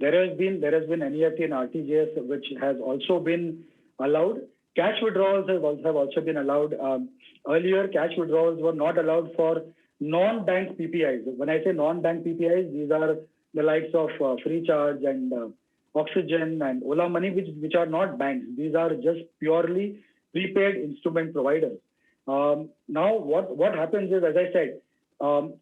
There has been NEFT and RTGS, which has also been allowed. Cash withdrawals have also been allowed. Earlier, cash withdrawals were not allowed for non-bank PPIs. When I say non-bank PPIs, these are the likes of Freecharge and Oxygen and Ola Money, which are not banks. These are just purely prepaid instrument providers. Now, what happens is, as I said,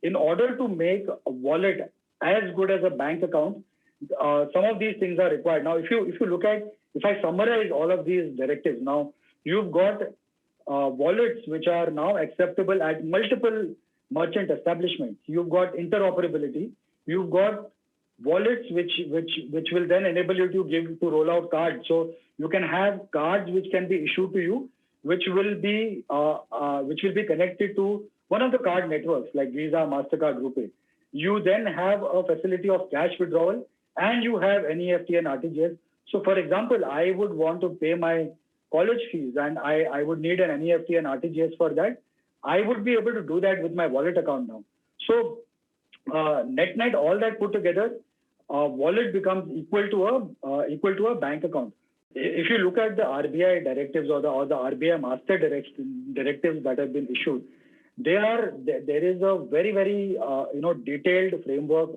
in order to make a wallet as good as a bank account, some of these things are required. Now, if I summarize all of these directives, now you've got wallets which are now acceptable at multiple merchant establishments. You've got interoperability. You've got wallets which will then enable you to roll out cards. So you can have cards which can be issued to you, which will be connected to one of the card networks like Visa, Mastercard, RuPay. You then have a facility of cash withdrawal, and you have NEFT and RTGS. So, for example, I would want to pay my college fees, and I would need an NEFT and RTGS for that. I would be able to do that with my wallet account now. So, net, all that put together, wallet becomes equal to a bank account. If you look at the RBI directives or the RBI master directives that have been issued, there is a very detailed framework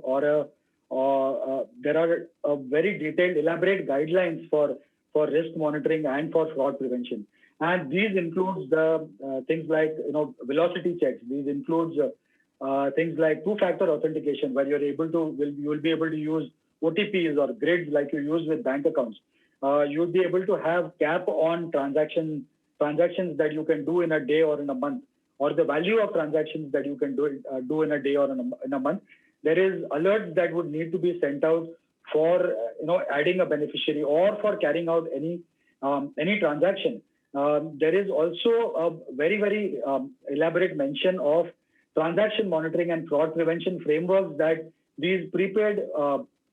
there are very detailed, elaborate guidelines for risk monitoring and for fraud prevention. And these includes the things like velocity checks. These includes things like two-factor authentication, where you will be able to use OTPs or grids like you use with bank accounts. You'll be able to have cap on transactions that you can do in a day or in a month, or the value of transactions that you can do in a day or in a month. There is alerts that would need to be sent out for adding a beneficiary or for carrying out any transaction. There is also a very elaborate mention of transaction monitoring and fraud prevention frameworks that these prepaid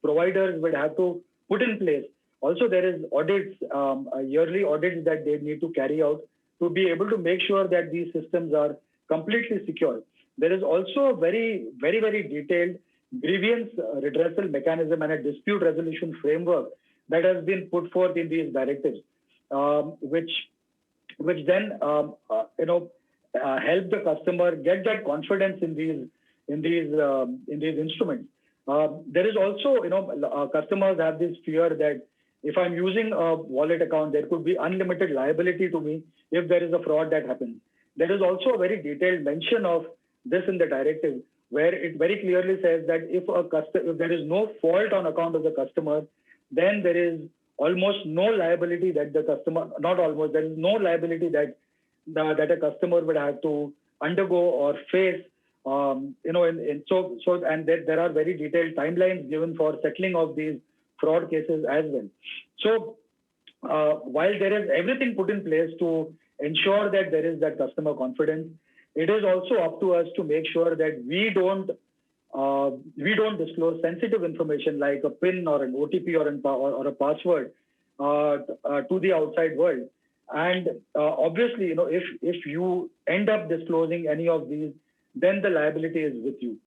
providers would have to put in place. Also, there is audits, yearly audits that they need to carry out to be able to make sure that these systems are completely secure. There is also a very detailed grievance redressal mechanism and a dispute resolution framework that has been put forth in these directives, which then help the customer get that confidence in these instruments. There is also, customers have this fear that if I'm using a wallet account, there could be unlimited liability to me if there is a fraud that happens. There is also a very detailed mention of this in the directive, where it very clearly says that if there is no fault on account of the customer, then there is almost no liability that the customer, not almost, there is no liability that a customer would have to undergo or face. And there are very detailed timelines given for settling of these fraud cases as well. So while there is everything put in place to ensure that there is that customer confidence, it is also up to us to make sure that we don't disclose sensitive information like a PIN or an OTP or a password to the outside world. And obviously, if you end up disclosing any of these, then the liability is with you.